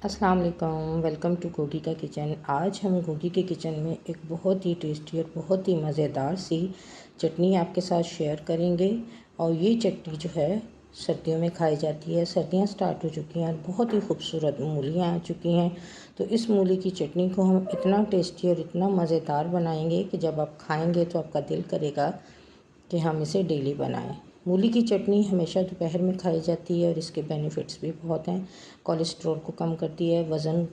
अस्सलाम वालेकुम, welcome to Gogi का किचन। आज हम गोगी के किचन में एक बहुत ही टेस्टी और बहुत ही मज़ेदार सी चटनी आपके साथ शेयर करेंगे। और ये चटनी जो है सर्दियों में खाई जाती है। सर्दियां स्टार्ट हो चुकी हैं, बहुत ही खूबसूरत मूलियाँ आ चुकी हैं। तो इस मूली की चटनी को हम इतना टेस्टी और इतना मज़ेदार बनाएंगे कि जब आप खाएँगे तो आपका दिल करेगा कि हम इसे डेली बनाएं। मूली की चटनी हमेशा दोपहर में खाई जाती है और इसके बेनिफिट्स भी बहुत हैं। कोलेस्ट्रॉल को कम करती है, वज़न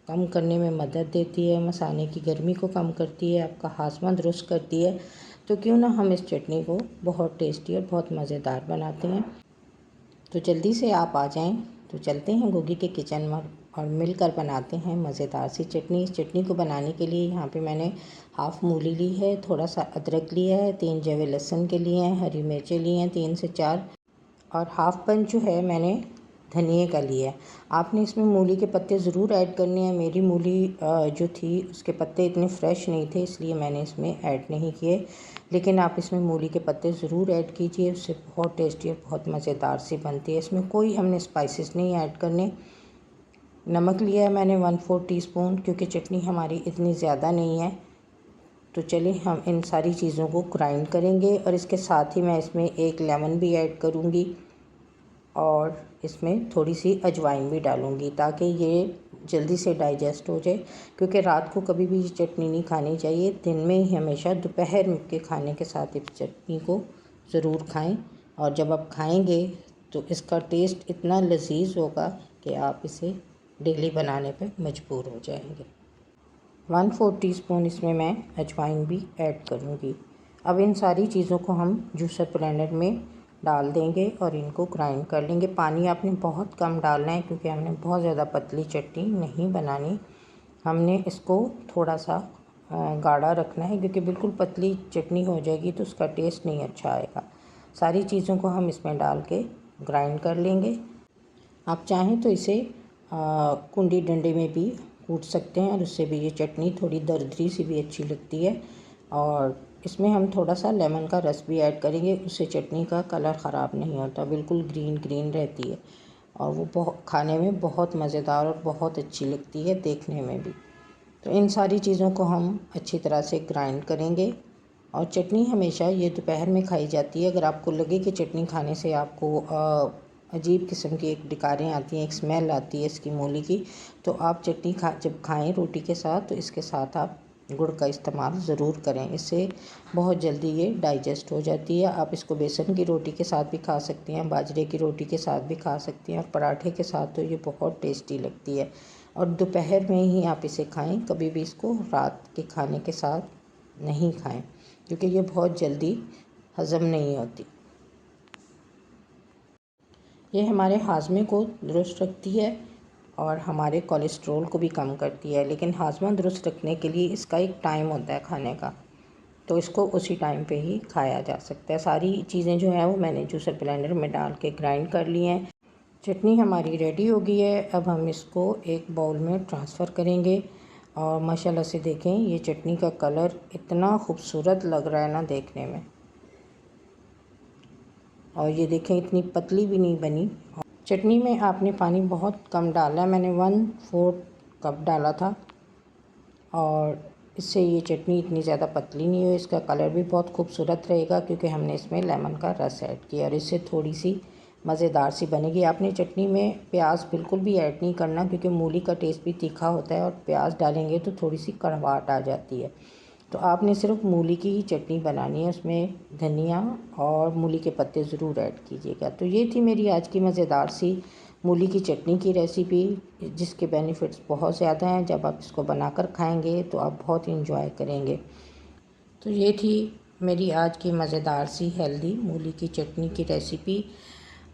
कम करने में मदद देती है, मसाने की गर्मी को कम करती है, आपका हाजमा दुरुस्त करती है। तो क्यों ना हम इस चटनी को बहुत टेस्टी और बहुत मज़ेदार बनाते हैं। तो जल्दी से आप आ जाएं। तो चलते हैं गोगी के किचन में और मिलकर बनाते हैं मज़ेदार सी चटनी। इस चटनी को बनाने के लिए यहाँ पे मैंने हाफ़ मूली ली है, थोड़ा सा अदरक लिया है, 3 जवे लहसुन के लिए हैं, हरी मिर्चें ली हैं 3 से 4 और हाफ़ पंच जो है मैंने धनिए का लिया है। आपने इसमें मूली के पत्ते ज़रूर ऐड करने हैं। मेरी मूली जो थी उसके पत्ते इतने फ्रेश नहीं थे, इसलिए मैंने इसमें ऐड नहीं किए। लेकिन आप इसमें मूली के पत्ते ज़रूर ऐड कीजिए, उससे बहुत टेस्टी और बहुत मज़ेदार सी बनती है। इसमें कोई हमने स्पाइसेस नहीं ऐड करने। नमक लिया है मैंने 1/4 टीस्पून, क्योंकि चटनी हमारी इतनी ज़्यादा नहीं है। तो चलिए हम इन सारी चीज़ों को ग्राइंड करेंगे और इसके साथ ही मैं इसमें 1 लेमन भी ऐड करूँगी और इसमें थोड़ी सी अजवाइन भी डालूँगी ताकि ये जल्दी से डाइजेस्ट हो जाए। क्योंकि रात को कभी भी ये चटनी नहीं खानी चाहिए, दिन में ही हमेशा दोपहर के खाने के साथ इस चटनी को ज़रूर खाएं। और जब आप खाएंगे तो इसका टेस्ट इतना लजीज होगा कि आप इसे डेली बनाने पर मजबूर हो जाएंगे। 1/4 टीस्पून इसमें मैं अजवाइन भी ऐड करूँगी। अब इन सारी चीज़ों को हम जूसर ब्लेंडर में डाल देंगे और इनको ग्राइंड कर लेंगे। पानी आपने बहुत कम डालना है, क्योंकि हमने बहुत ज़्यादा पतली चटनी नहीं बनानी। हमने इसको थोड़ा सा गाढ़ा रखना है, क्योंकि बिल्कुल पतली चटनी हो जाएगी तो उसका टेस्ट नहीं अच्छा आएगा। सारी चीज़ों को हम इसमें डाल के ग्राइंड कर लेंगे। आप चाहें तो इसे कुंडी डंडे में भी कूट सकते हैं और उससे भी ये चटनी थोड़ी दरदरी सी भी अच्छी लगती है। और इसमें हम थोड़ा सा लेमन का रस भी ऐड करेंगे, उससे चटनी का कलर ख़राब नहीं होता, बिल्कुल ग्रीन ग्रीन रहती है और वो बहुत खाने में बहुत मज़ेदार और बहुत अच्छी लगती है, देखने में भी। तो इन सारी चीज़ों को हम अच्छी तरह से ग्राइंड करेंगे। और चटनी हमेशा ये दोपहर में खाई जाती है। अगर आपको लगे कि चटनी खाने से आपको अजीब किस्म की एक डकारें आती हैं, एक स्मेल आती है इसकी मूली की, तो आप चटनी जब खाएं रोटी के साथ तो इसके साथ आप गुड़ का इस्तेमाल ज़रूर करें। इससे बहुत जल्दी ये डाइजेस्ट हो जाती है। आप इसको बेसन की रोटी के साथ भी खा सकती हैं, बाजरे की रोटी के साथ भी खा सकती हैं और पराठे के साथ तो ये बहुत टेस्टी लगती है। और दोपहर में ही आप इसे खाएं, कभी भी इसको रात के खाने के साथ नहीं खाएं, क्योंकि ये बहुत जल्दी हज़म नहीं होती। ये हमारे हाजमे को दुरुस्त रखती है और हमारे कोलेस्ट्रॉल को भी कम करती है। लेकिन हाजमा दुरुस्त रखने के लिए इसका एक टाइम होता है खाने का, तो इसको उसी टाइम पे ही खाया जा सकता है। सारी चीज़ें जो हैं वो मैंने जूसर ब्लेंडर में डाल के ग्राइंड कर ली हैं। चटनी हमारी रेडी हो गई है। अब हम इसको एक बाउल में ट्रांसफ़र करेंगे और माशाल्लाह से देखें ये चटनी का कलर इतना खूबसूरत लग रहा है ना देखने में। और ये देखें इतनी पतली भी नहीं बनी। चटनी में आपने पानी बहुत कम डाला है, मैंने 1/4 कप डाला था और इससे ये चटनी इतनी ज़्यादा पतली नहीं हुई। इसका कलर भी बहुत खूबसूरत रहेगा, क्योंकि हमने इसमें लेमन का रस ऐड किया और इससे थोड़ी सी मज़ेदार सी बनेगी। आपने चटनी में प्याज बिल्कुल भी ऐड नहीं करना, क्योंकि मूली का टेस्ट भी तीखा होता है और प्याज डालेंगे तो थोड़ी सी कड़वाहट आ जाती है। तो आपने सिर्फ मूली की ही चटनी बनानी है, उसमें धनिया और मूली के पत्ते ज़रूर ऐड कीजिएगा। तो ये थी मेरी आज की मज़ेदार सी मूली की चटनी की रेसिपी, जिसके बेनिफिट्स बहुत ज़्यादा हैं। जब आप इसको बनाकर खाएंगे तो आप बहुत इंजॉय करेंगे। तो ये थी मेरी आज की मज़ेदार सी हेल्दी मूली की चटनी की रेसिपी।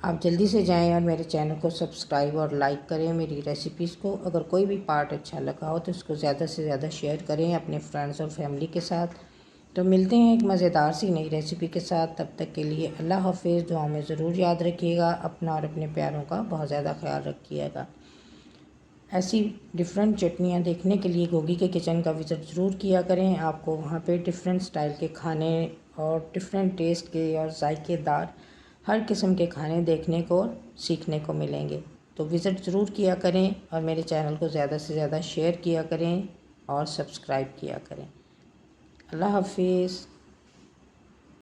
आप जल्दी से जाएं और मेरे चैनल को सब्सक्राइब और लाइक करें मेरी रेसिपीज़ को। अगर कोई भी पार्ट अच्छा लगा हो तो इसको ज़्यादा से ज़्यादा शेयर करें अपने फ्रेंड्स और फैमिली के साथ। तो मिलते हैं एक मज़ेदार सी नई रेसिपी के साथ। तब तक के लिए अल्लाह हाफ़िज़। दुआ में ज़रूर याद रखिएगा अपना और अपने प्यारों का बहुत ज़्यादा ख्याल रखिएगा। ऐसी डिफरेंट चटनियाँ देखने के लिए गोगी के किचन का विज़िट ज़रूर किया करें। आपको वहाँ पे डिफरेंट स्टाइल के खाने और डिफरेंट टेस्ट के और जायकेदार हर किस्म के खाने देखने को सीखने को मिलेंगे। तो विज़िट ज़रूर किया करें और मेरे चैनल को ज़्यादा से ज़्यादा शेयर किया करें और सब्सक्राइब किया करें। अल्लाह हाफिज़।